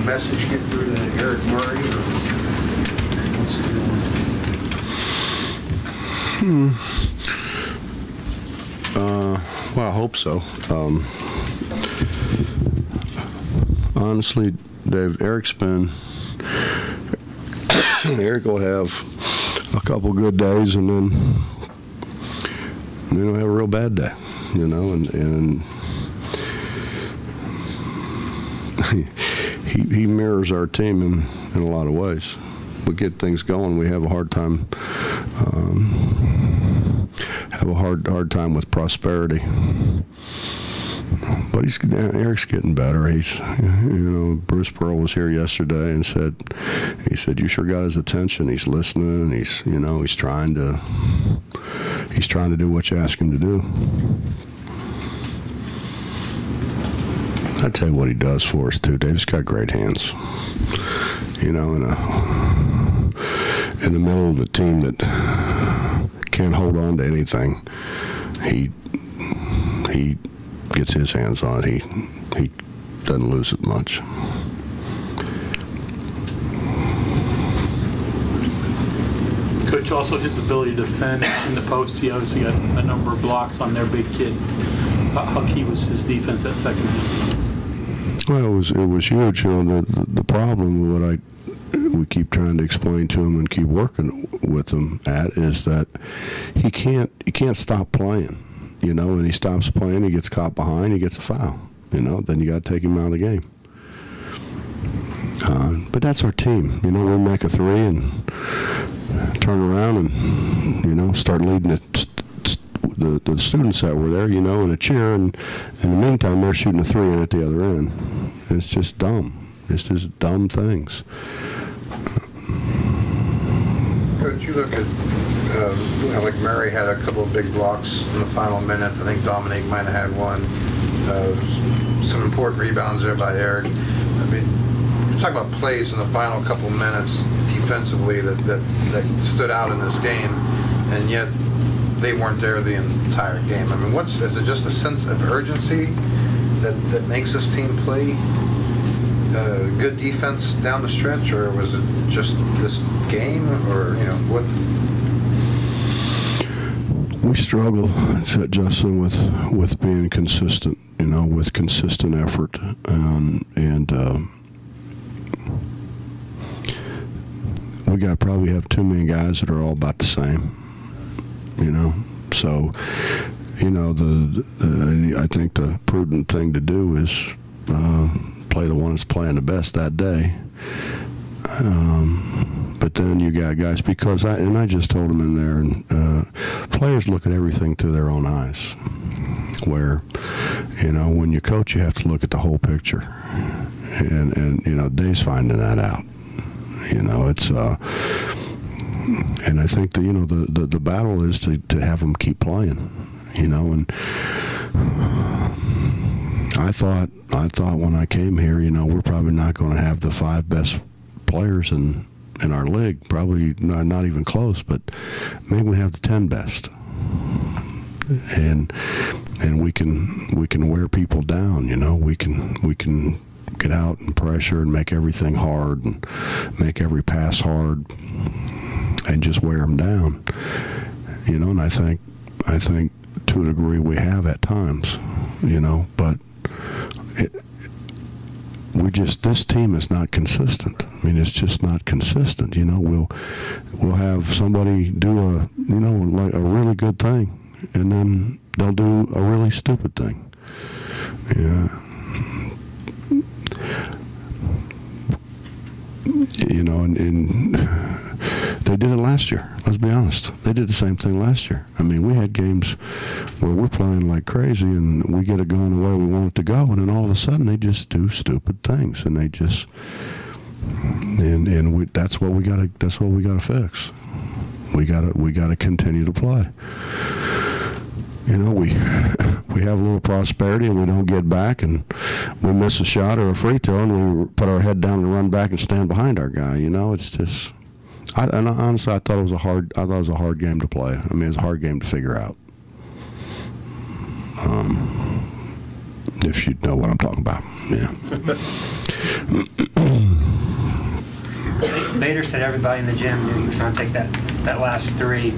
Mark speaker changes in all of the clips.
Speaker 1: message get through to Eric Murray, or what's going on?
Speaker 2: Well, I hope so. Honestly, Dave, Eric will have a couple good days, and then he'll have a real bad day, you know, and he mirrors our team in a lot of ways. We get things going. We have a hard time. Have a hard time with prosperity. But Eric's getting better. Bruce Pearl was here yesterday and said, you sure got his attention. He's listening, and he's trying to do what you ask him to do. I tell you what he does for us too, Dave. He's got great hands. You know, in the middle of a team that can't hold on to anything, he gets his hands on it. He doesn't lose it much.
Speaker 3: Coach, also his ability to defend in the post. He obviously got a number of blocks on their big kid. How key was his defense at second?
Speaker 2: Well, it was huge. You know, the problem with what we keep trying to explain to him and keep working with him at is that he can't stop playing. You know, when he stops playing, he gets caught behind, he gets a foul. You know, then you got to take him out of the game. But that's our team. You know, we'll make a three and turn around and, you know, start leading the students that were there, you know, in a cheer, and in the meantime, they're shooting a three in at the other end. And it's just dumb. It's just dumb things.
Speaker 4: Coach, you look at, like Murray had a couple of big blocks in the final minute. I think Dominique might have had one. Some important rebounds there by Eric. I mean, you talk about plays in the final couple of minutes defensively that stood out in this game, and yet they weren't there the entire game. I mean, is it just a sense of urgency that makes this team play good defense down the stretch, or was it just this game, or, you know, what?
Speaker 2: We struggle, Justin, with being consistent, you know, with consistent effort, and we probably have too many guys that are all about the same, you know. So, you know, I think the prudent thing to do is play the one that's playing the best that day. But then you got guys, because I just told them in there, and players look at everything through their own eyes. Where, you know, when you coach, you have to look at the whole picture, and you know, Dave's finding that out. You know, it's and I think that, you know, the battle is to have them keep playing. You know, and I thought when I came here, you know, we're probably not going to have the 5 best players in our league, probably not even close, but maybe we have the 10 best, and we can wear people down. You know, we can get out and pressure and make everything hard and make every pass hard and just wear them down. You know, and I think to a degree we have at times. You know, but this team is not consistent. I mean, it's just not consistent. You know, we'll have somebody do like a really good thing, and then they'll do a really stupid thing. Yeah. You know, and they did it last year. Let's be honest. They did the same thing last year. I mean, we had games where we're playing like crazy, and we get it going the way we want it to go, and then all of a sudden they just do stupid things, and they just that's what we got to fix. We got to continue to play. You know, we have a little prosperity and we don't get back, and we miss a shot or a free throw, and we put our head down and run back and stand behind our guy. You know, it's just. Honestly, I thought it was a hard game to play. I mean, it was a hard game to figure out. If you know what I'm talking about, yeah.
Speaker 5: Bader said everybody in the gym knew he was trying to take that last three.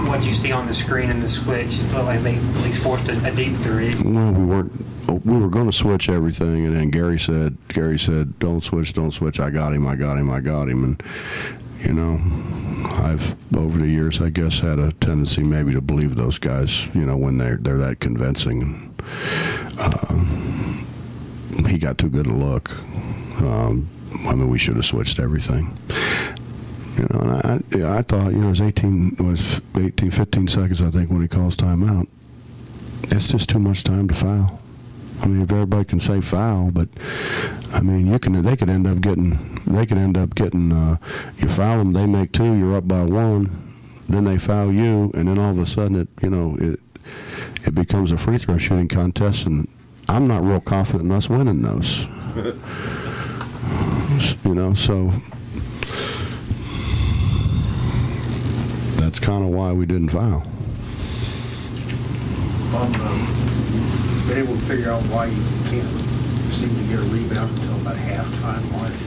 Speaker 5: What did you see on the screen in the switch? It felt like they at least forced a deep three.
Speaker 2: Well, we were going to switch everything, and then Gary said, don't switch. I got him. And, you know, I've, over the years, I guess, had a tendency maybe to believe those guys, you know, when they're that convincing. He got too good a look. I mean, we should have switched everything. You know, and I thought, you know, it was 15 seconds, I think, when he calls timeout. It's just too much time to foul. I mean, if everybody can say foul, but I mean, they could end up getting, you foul them, they make two, you're up by one, then they foul you, and then all of a sudden it becomes a free throw shooting contest, and I'm not real confident in us winning those. You know, so that's kind of why we didn't foul.
Speaker 1: Been able to figure out why you can't seem to get a rebound until about halftime last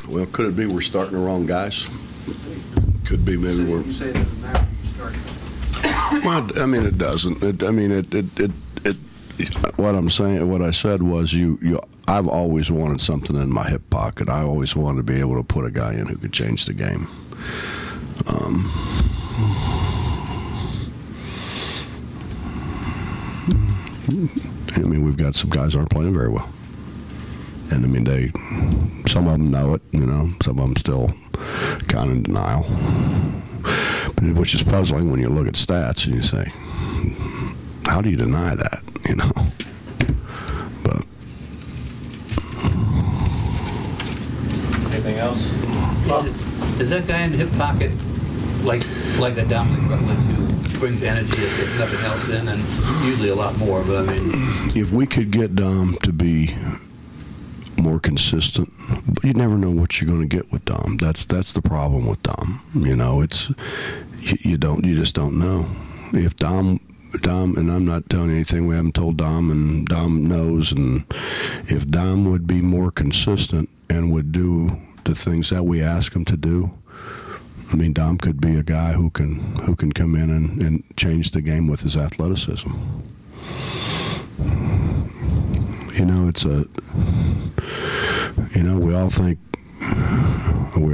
Speaker 1: evening.
Speaker 2: Well, could it be we're starting the wrong guys? Could be maybe we're.
Speaker 1: You say it doesn't matter. You start.
Speaker 2: Well, I mean, it doesn't. What I said was I've always wanted something in my hip pocket. I always wanted to be able to put a guy in who could change the game. I mean, we've got some guys aren't playing very well. And I mean, some of them know it, you know, some of them still kind of in denial. Which is puzzling when you look at stats and you say, how do you deny that, you know? But
Speaker 6: anything else?
Speaker 7: Is that guy in the hip pocket like that Dominic Rutledge who brings energy if nothing else in, and usually a lot more, but I mean,
Speaker 2: if we could get Dom to be more consistent, but you never know what you're going to get with Dom. That's the problem with Dom. You know, it's you just don't know. If Dom, and I'm not telling you anything we haven't told Dom, and Dom knows, and if Dom would be more consistent and would do the things that we ask him to do, I mean, Dom could be a guy who can come in and change the game with his athleticism. You know, we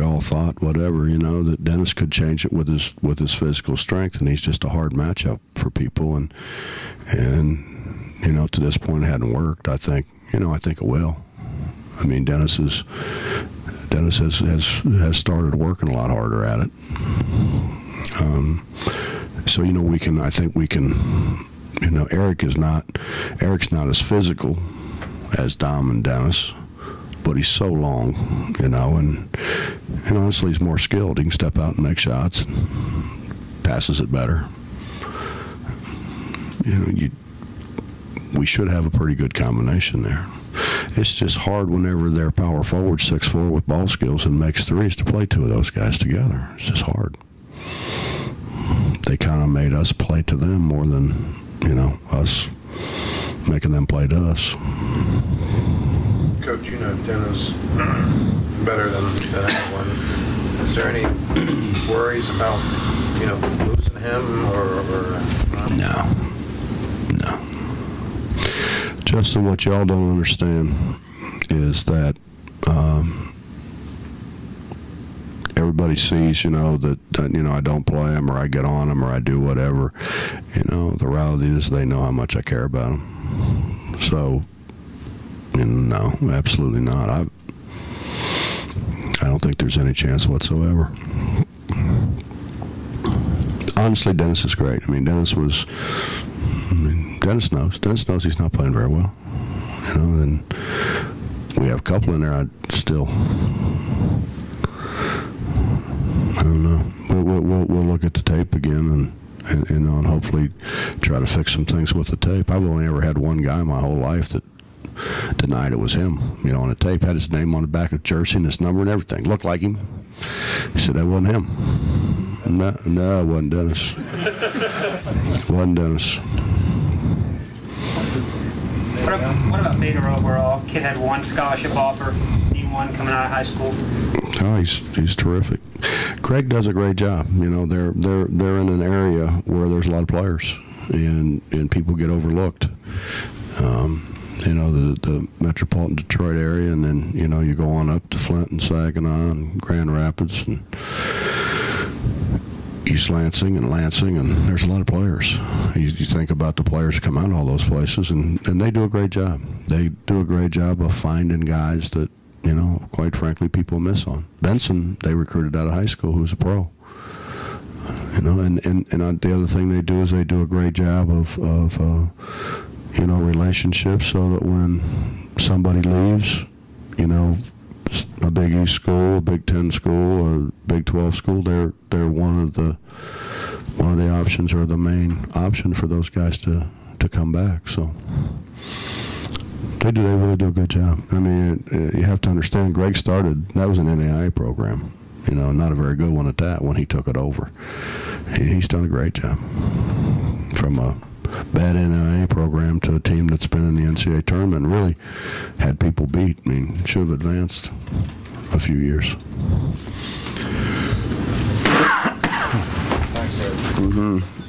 Speaker 2: all thought, whatever, you know, that Dennis could change it with his physical strength, and he's just a hard matchup for people, and you know, to this point it hadn't worked. I think it will. I mean, Dennis has started working a lot harder at it. So, you know, I think we can, you know, Eric's not as physical as Dom and Dennis, but he's so long, you know, and honestly he's more skilled. He can step out and make shots, and passes it better. You know, we should have a pretty good combination there. It's just hard whenever they're power forward, 6'4", with ball skills and makes threes, to play two of those guys together. It's just hard. They kind of made us play to them more than, you know, us making them play to us.
Speaker 4: Coach, you know Dennis better than anyone. Is there any worries about, you know, losing him or
Speaker 2: No. Justin, what y'all don't understand is that everybody sees, you know, that you know, I don't play him, or I get on him, or I do whatever. You know, the reality is they know how much I care about him. So, you know, no, absolutely not. I don't think there's any chance whatsoever. Honestly, Dennis is great. I mean, Dennis knows he's not playing very well. You know, and we have a couple in there. I don't know. We'll look at the tape again and hopefully try to fix some things with the tape. I've only ever had one guy my whole life that denied it was him. You know, on the tape, had his name on the back of the jersey and his number and everything. Looked like him. He said that wasn't him. No, it wasn't Dennis. It wasn't Dennis.
Speaker 5: What about Bader overall? Kid had one scholarship offer, D1 coming out of high school.
Speaker 2: Oh, he's terrific. Craig does a great job. You know, they're in an area where there's a lot of players, and people get overlooked. You know, the metropolitan Detroit area, and then, you know, you go on up to Flint and Saginaw and Grand Rapids and East Lansing, and there's a lot of players. You think about the players come out of all those places, and they do a great job. They do a great job of finding guys that, you know, quite frankly, people miss on. Benson, they recruited out of high school, who's a pro. You know, and the other thing they do is they do a great job of you know, relationships, so that when somebody leaves, you know, a Big East school, a Big 10 school, or Big 12 school, they're one of the options, or the main option for those guys to come back. So they really do a good job. I mean, you have to understand, Greg started, that was an NAIA program, you know, not a very good one at that when he took it over. He's done a great job. From a bad NAIA program to a team that's been in the NCAA tournament and really had people beat. I mean, should have advanced a few years.
Speaker 4: Thanks, Ed.